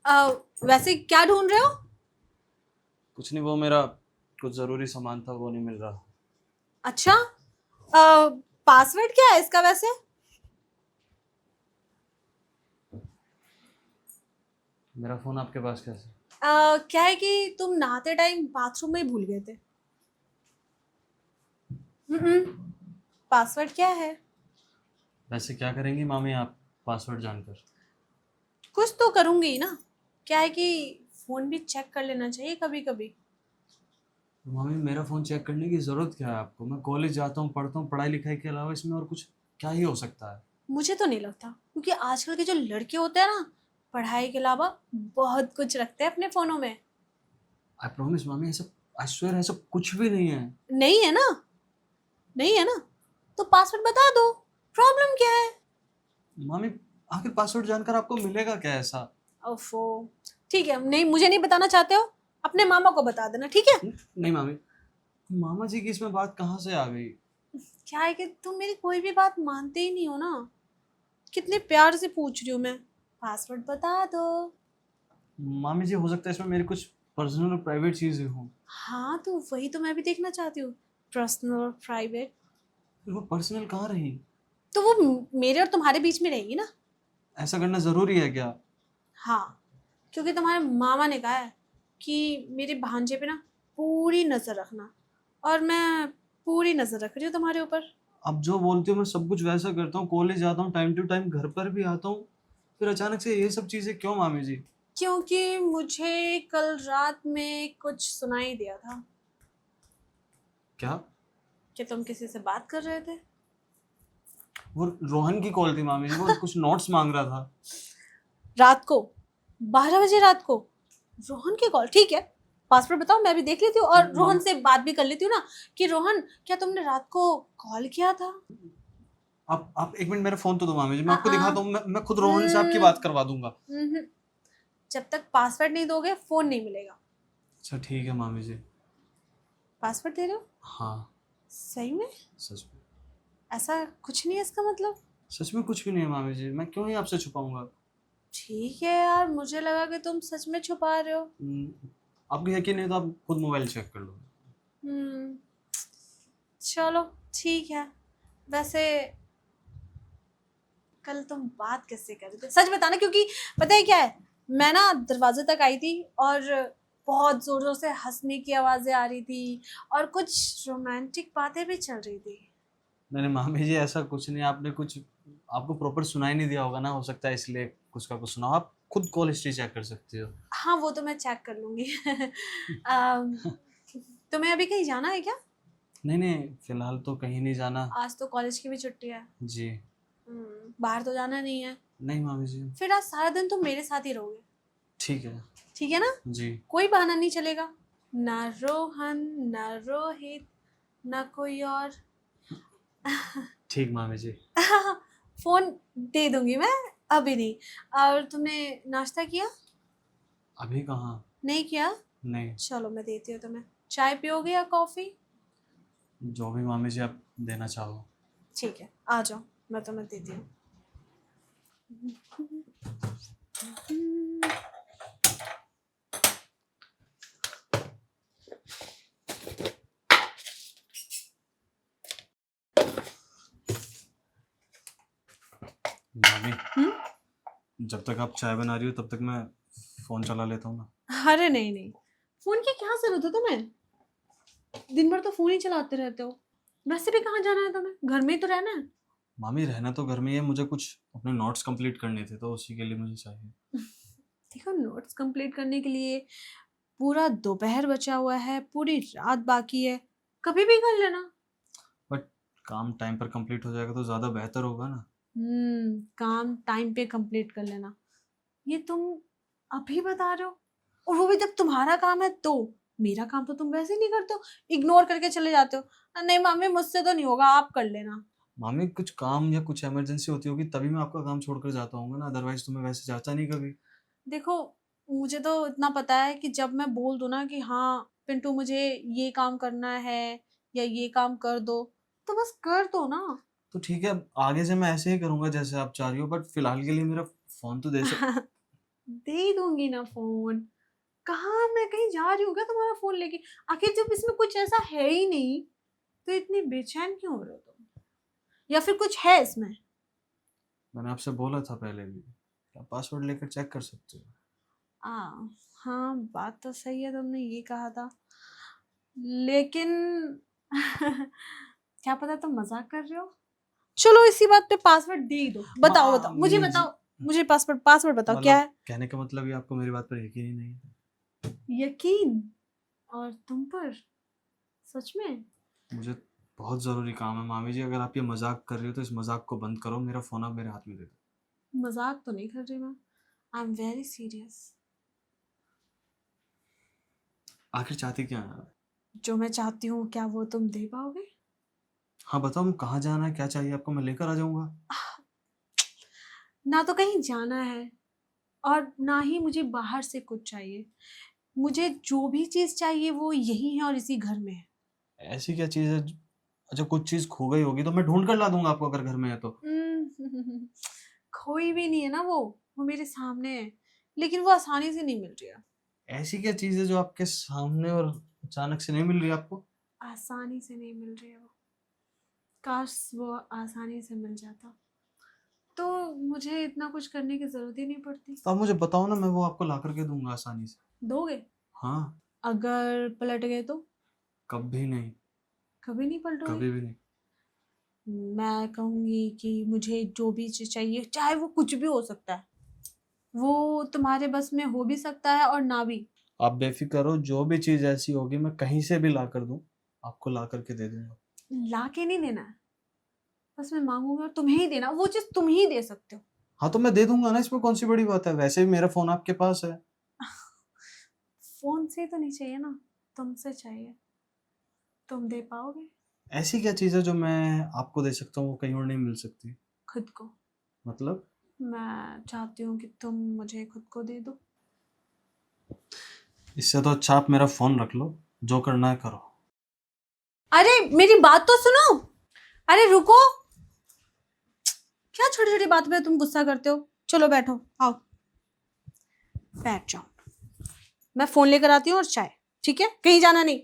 वैसे क्या ढूंढ रहे हो? कुछ नहीं, वो मेरा कुछ जरूरी सामान था, वो नहीं मिल रहा। अच्छा, पासवर्ड क्या है इसका वैसे? मेरा फोन आपके पास कैसे? क्या है कि तुम नहाते टाइम बाथरूम में ही भूल गए थे। पासवर्ड क्या है? वैसे क्या करेंगी मामी आप पासवर्ड जानकर? कुछ तो करूंगी ही ना। क्या है कि फोन भी चेक कर लेना चाहिए कभी कभी। तो मामी मेरा फोन चेक करने की जरूरत क्या है आपको? मैं कॉलेज जाता हूँ, पढ़ता हूँ, पढ़ाई लिखाई के अलावा इसमें और कुछ क्या ही हो सकता है? मुझे तो नहीं लगता, क्योंकि आजकल के जो लड़के होते हैं ना, पढ़ाई के अलावा बहुत कुछ रखते हैं अपने फोनों में। आई प्रॉमिस मामी, ऐसा आई स्वेयर ऐसा कुछ भी नहीं है। नहीं है ना? नहीं है ना? तो पासवर्ड बता दो। प्रॉब्लम क्या है? मामी आखिर पासवर्ड जानकर आपको मिलेगा क्या ऐसा? ओफो। ठीक है, नहीं मुझे नहीं बताना चाहते हो, अपने मामा को बता देना, ठीक है? नहीं मामी, मामा जी की इसमें बात कहाँ से आ गई? क्या है कि तुम मेरी कोई भी बात मानते ही नहीं हो ना। कितने प्यार से पूछ रही हूँ मैं। पासवर्ड बता दो। मामी जी हो सकता है इसमें मेरी कुछ पर्सनल और प्राइवेट चीजें हों। हाँ, तो वही तो मैं भी देखना चाहती हूँ। पर्सनल और प्राइवेट। फिर वो पर्सनल कहाँ रही? तो वो मेरे और तुम्हारे बीच में रहेगी ना। ऐसा करना जरूरी है क्या? हाँ, क्योंकि तुम्हारे मामा ने कहा है कि मेरे भांजे पे ना पूरी नजर रखना। और मैं पूरी नजर रख रही हूँ तुम्हारे ऊपर। अब जो बोलती हो मैं सब कुछ वैसा करता हूँ, कॉलेज जाता हूँ, टाइम टू टाइम घर पर भी आता हूँ। फिर अचानक से ये सब चीजें क्यों मामी जी? क्योंकि मुझे कल रात में कुछ सुनाई दिया था क्या? कि तुम किसी से बात कर रहे थे। वो रोहन की कॉल थी मामी जी, वो कुछ नोट्स मांग रहा था। रात को 12 बजे रात को रोहन की कॉल? ठीक है, पासवर्ड बताओ, मैं भी देख लेती हूँ और रोहन मामी से बात भी कर लेती हूँ ना कि रोहन, क्या तुमने रात को कॉल किया था? आप एक मिनट मेरा फोन तो दो मामी जी, मैं आ, आपको आ, दिखाता हूँ, मैं खुद रोहन से आपकी हम्म, बात करवा दूंगा। हम्म, जब तक पासवर्ड नहीं दोगे फोन नहीं मिलेगा। अच्छा ठीक है मामी जी। पासवर्ड दे रहे हो? हाँ। सही में? सच में। ऐसा कुछ नहीं है इसका मतलब? सच में कुछ भी नहीं है मामी जी, मैं क्यों ही आपसे छुपाऊंगा? ठीक है यार, मुझे लगा कि तुम सच में छुपा रहे हो। आपको यकीन नहीं तो आप खुद मोबाइल चेक कर लो। हम्म चलो, ठीक है। वैसे कल तुम बात किससे कर रहे थे, सच बताना, क्योंकि पता है क्या है, मैं ना दरवाजे तक आई थी और बहुत जोर जोर से हंसने की आवाजें आ रही थी और कुछ रोमांटिक बातें भी चल रही थी। नहीं नहीं मामी जी, ऐसा कुछ नहीं, आपने कुछ आपको प्रॉपर सुनाई नहीं दिया होगा ना, हो सकता है इसलिए कुछ का कुछ सुना हो। आप खुद कॉल हिस्ट्री चेक कर सकती हो। हाँ, वो तो मैं चेक कर लूंगी। अम, तुम्हें अभी कहीं जाना है क्या? नहीं नहीं, फिलहाल तो कहीं नहीं जाना। आज तो कॉलेज की भी छुट्टी है। जी। बाहर तो जाना नहीं है। नहीं मामी जी। फिर आज सारा दिन तुम मेरे साथ ही रहोगे। ठीक है। ठीक है ना? जी। कोई बहाना नहीं चलेगा। ना रोहन, ना रोहित, ना कोई और। ठीक मामी जी। फोन दे दूंगी मैं, अभी नहीं। और तुमने नाश्ता किया? अभी कहाँ? नहीं किया? नहीं। चलो मैं देती हूँ तुम्हें। चाय पियोगे या कॉफी? जो भी मामी जी आप देना चाहो। ठीक है, आ जाओ, मैं तुम्हें देती हूँ। मामी, हम्म? जब तक आप चाय बना रही हो तब तक मैं फोन चला लेता हूँ ना। अरे नहीं नहीं, फोन की क्या जरूरत है तुम्हें? दिन भर तो फोन ही चलाते रहते हो। वैसे भी कहाँ जाना है तुम्हें, घर में ही तो रहना है। मामी रहना तो घर में ही है, मुझे कुछ अपने नोट्स कंप्लीट करने थे तो उसी के लिए मुझे चाहिए। देखो, नोट्स कंप्लीट करने के लिए पूरा दोपहर बचा हुआ है, पूरी रात बाकी है, कभी भी कर लेना। बट काम टाइम पर कंप्लीट हो जाएगा तो ज़्यादा बेहतर होगा ना। काम टाइम पे कंप्लीट कर लेना, ये तुम अभी बता रहे हो? और वो भी जब तुम्हारा काम है तो। मेरा काम तो तुम वैसे ही नहीं करते हो, इग्नोर करके चले जाते हो। नहीं मामी, मुझसे तो नहीं होगा, आप कर लेना। मामी कुछ काम या कुछ इमरजेंसी होती होगी तभी मैं आपका काम छोड़कर जाता हूँ ना, अदरवाइज तो मैं वैसे जाता नहीं कभी। देखो, मुझे तो इतना पता है कि जब मैं बोल दूं ना कि हाँ पिंटू मुझे ये काम करना है या ये काम कर दो, तो बस कर दो ना। तो ठीक है, आगे से मैं ऐसे ही करूंगा जैसे आप चाह रही हो, बट फिलहाल के लिए मेरा फोन तो दे सक। दे ही दूंगी ना फोन। कहाँ मैं कहीं जा रही हूँ क्या तुम्हारा फोन लेके? आखिर जब इसमें कुछ ऐसा है ही नहीं तो इतनी बेचैन क्यों हो रहे हो तुम? या फिर कुछ है इसमें? मैंने आपसे बोला था पहले भी, आप पासवर्ड लेकर चेक कर सकते हो। आ, हाँ बात तो सही है, तुमने ये कहा था, लेकिन क्या पता तुम मजाक कर रहे हो। चलो इसी बात पे पासवर्ड दे ही दो। बताओ बताओ, मुझे मामी जी, बताओ, मुझे पासवर्ड बताओ क्या मतलब है। कहने का मतलब ये आपको मेरी बात पर यकीन ही नहीं है। यकीन? और तुम पर? सच में? मुझे बहुत ज़रूरी काम है मामी जी, अगर आप ये मजाक कर रही हो तो इस मजाक को बंद करो, मेरा फ़ोन आप मेरे हाथ में दे दो। मजाक तो नहीं कर रही मैं, आई एम वेरी सीरियस। आखिर चाहती क्या है? जो मैं चाहती हूँ क्या वो तुम दे पाओगे? हाँ बताओ, कहाँ जाना है, क्या चाहिए आपको, मैं लेकर आ जाऊंगा। ना तो कहीं जाना है और ना ही मुझे बाहर से कुछ चाहिए। मुझे जो भी चीज चाहिए वो यही है और इसी घर में है। ऐसी क्या चीज़ है अच्छा, कुछ चीज़ खो गई होगी तो मैं ढूंढ कर ला दूंगा आपको, अगर घर में है तो। खोई भी नहीं है ना वो मेरे सामने है, लेकिन वो आसानी से नहीं मिल रही है। ऐसी क्या चीज़ है जो आपके सामने और अचानक से नहीं मिल रही आपको? आसानी से नहीं मिल रही है वो। काश वो आसानी से मिल जाता तो मुझे इतना कुछ करने की जरूरत ही नहीं पड़ती। तो आप मुझे बताओ ना, मैं वो आपको ला करके दूंगा आसानी से। दोगे? हाँ। अगर पलट गए तो? कभी नहीं। कभी नहीं पलटोगे? कभी भी नहीं। मैं कहूंगी कि मुझे जो भी चीज चाहिए, चाहे वो कुछ भी हो सकता है, वो तुम्हारे बस में हो भी सकता है और ना भी। आप बेफिक्र हो, जो भी चीज़ ऐसी होगी मैं कहीं से भी ला कर दूं, आपको ला करके दे दूंगा। ला के नहीं देना है, बस मैं मांगूंगी और तुम्हें ही देना, वो चीज तुम ही दे सकते हो। हाँ तो मैं दे दूंगा ना, इसमें कौन सी बड़ी बात है, वैसे भी मेरा फ़ोन आपके पास है। फोन से तो नहीं चाहिए ना, तुमसे चाहिए। तुम दे पाओगे? ऐसी क्या चीज़ है जो मैं आपको दे सकता हूँ, वो कहीं और नहीं मिल सकती? खुद को। मतलब? मैं चाहती हूँ कि तुम मुझे खुद को दे दो। इससे तो अच्छा आप मेरा फ़ोन रख लो, जो करना है करो। अरे मेरी बात तो सुनो। अरे रुको, क्या छोटी छोटी बात पे तुम गुस्सा करते हो? चलो बैठो, आओ बैठ जाओ। मैं फोन लेकर आती हूँ और चाय। ठीक है, कहीं जाना नहीं।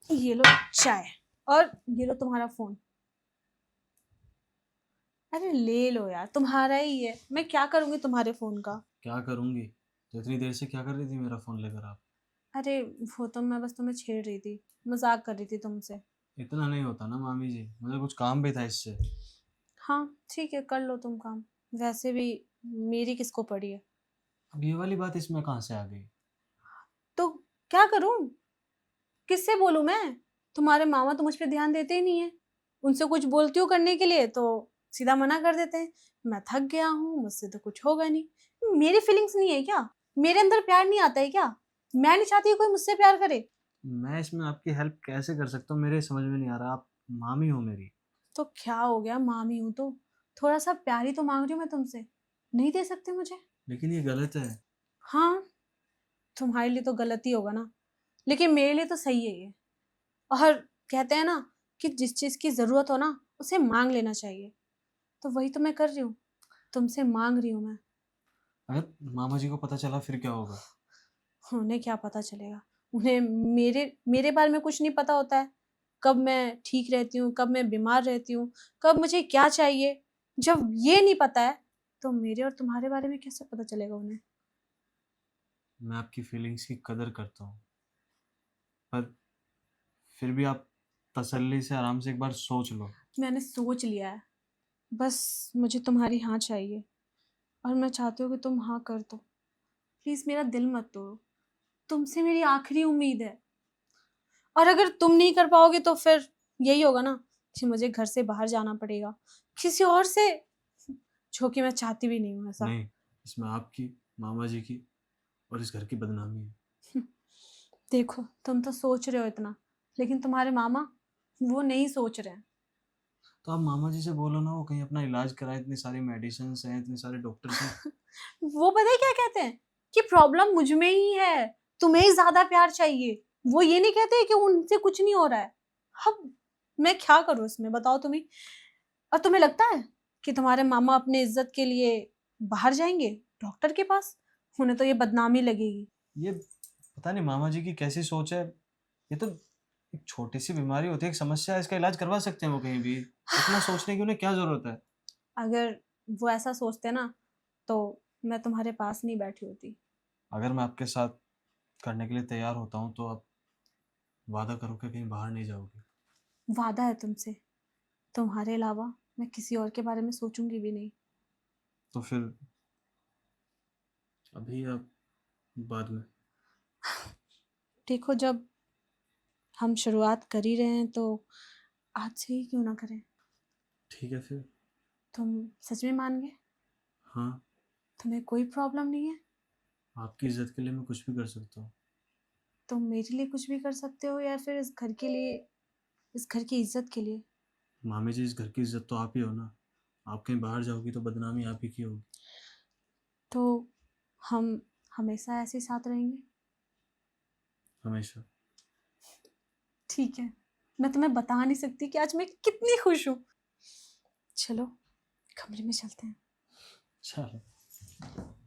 ये लो चाय, और ये लो तुम्हारा फोन। अरे ले लो यार, तुम्हारा ही है, मैं क्या करूंगी तुम्हारे फोन का। क्या करूँगी? तो इतनी देर से क्या कर रही थी मेरा फ़ोन लेकर आप? अरे वो तो मैं बस तुम्हें छेड़ रही थी, मजाक कर रही थी तुमसे। इतना नहीं होता ना मामी जी, मुझे कुछ काम भी था इससे। हाँ ठीक है, कर लो तुम काम। वैसे भी मेरी किसको पड़ी है? अब ये वाली बात इसमें कहाँ से आ गई? तो क्या करूं? किससे बोलूं मैं? तुम्हारे मामा तो मुझ पे ध्यान देते ही नहीं है। उनसे कुछ बोलती हूँ करने के लिए तो सीधा मना कर देते हैं। मैं थक गया हूँ, मुझसे तो कुछ होगा नहीं। मेरी फीलिंग्स नहीं है क्या? मेरे अंदर प्यार नहीं आता है क्या? मैं नहीं चाहती कोई मुझसे प्यार करे। मैं इसमें आपकी हेल्प कैसे कर सकता हूँ, मेरे समझ में नहीं आ रहा। आप मामी हो मेरी। तो क्या हो गया, मामी हूं तो थोड़ा सा प्यार ही तो मांग रही हूँ मैं तुमसे। नहीं दे सकते मुझे? लेकिन ये गलत है। हाँ, तुम्हारे लिए तो गलत ही होगा ना, लेकिन मेरे लिए तो सही है ये। और कहते हैं ना कि जिस चीज की जरूरत हो ना उसे मांग लेना चाहिए, तो वही तो मैं कर रही हूँ। तुमसे मांग रही हूँ मैं। अगर मामा जी को पता चला फिर क्या होगा? उन्हें क्या पता चलेगा? उन्हें मेरे मेरे बारे में कुछ नहीं पता होता है। कब मैं ठीक रहती हूँ, कब मैं बीमार रहती हूँ, कब मुझे क्या चाहिए। जब ये नहीं पता है तो मेरे और तुम्हारे बारे में कैसे पता चलेगा उन्हें? मैं आपकी फीलिंग्स की कदर करता हूँ, पर फिर भी आप तसल्ली से आराम से एक बार सोच लो। मैंने सोच लिया है, बस मुझे तुम्हारी हाँ चाहिए, और मैं चाहती हूँ कि तुम हाँ कर दो। प्लीज मेरा दिल मत तोड़ो, तुमसे मेरी आखिरी उम्मीद है। और अगर तुम नहीं कर पाओगे तो फिर यही होगा ना कि मुझे घर से बाहर जाना पड़ेगा किसी और से, जो कि मैं चाहती भी नहीं हूँ ऐसा। नहीं, इसमें आपकी, मामा जी की और इस घर की बदनामी है। देखो तुम तो सोच रहे हो इतना, लेकिन तुम्हारे मामा वो नहीं सोच रहे हैं। तो आप मामा जी से बोलो ना, वो कहीं अपना इलाज कराए, इतनी सारी मेडिसिन हैं, इतने सारे डॉक्टर्स हैं। वो पता है क्या कहते हैं कि प्रॉब्लम मुझ में ही है, तुम्हें ही ज्यादा प्यार चाहिए। वो ये नहीं कहते कि उनसे कुछ नहीं हो रहा है। अब मैं क्या करूं इसमें, बताओ तुम ही। और तुम्हें लगता है कि तुम्हारे मामा अपने इज्जत के लिए बाहर जाएंगे डॉक्टर के पास? उन्हें तो ये बदनामी लगेगी। ये पता नहीं मामा जी की कैसी सोच है। ये तो एक छोटी सी बीमारी होती है, एक समस्या है, इसका इलाज करवा सकते हैं वो कहीं भी। इतना सोचने की उन्हें क्या जरूरत है? अगर वो ऐसा सोचते ना तो मैं तुम्हारे पास नहीं बैठी होती। अगर मैं आपके साथ करने के लिए तैयार होता हूँ तो आप वादा करो कि कहीं बाहर नहीं जाओगे। वादा है तुमसे, तुम्हारे अलावा मैं किसी और के बारे में सोचूंगी भी नहीं। तो फिर अभी आप बाद में। देखो, जब हम शुरुआत कर ही रहे हैं तो आज से ही क्यों ना करें। ठीक है फिर। तुम सच में मान गए? हाँ, तुम्हें कोई प्रॉब्लम नहीं है? आपकी इज्जत के लिए मैं कुछ भी कर सकता हूँ। तुम मेरे लिए कुछ भी कर सकते हो या फिर इस घर के लिए, इस घर की इज्जत के लिए? मामी जी, इस घर की इज्जत तो आप ही हो ना। आप कहीं बाहर जाओगी तो बदनामी आप ही की होगी। तो हम हमेशा ऐसे ही साथ रहेंगे। हमेशा। ठीक है, मैं तुम्हें बता नहीं सकती कि आज मैं कितनी खुश हूँ। चलो कमरे में चलते हैं। चलो।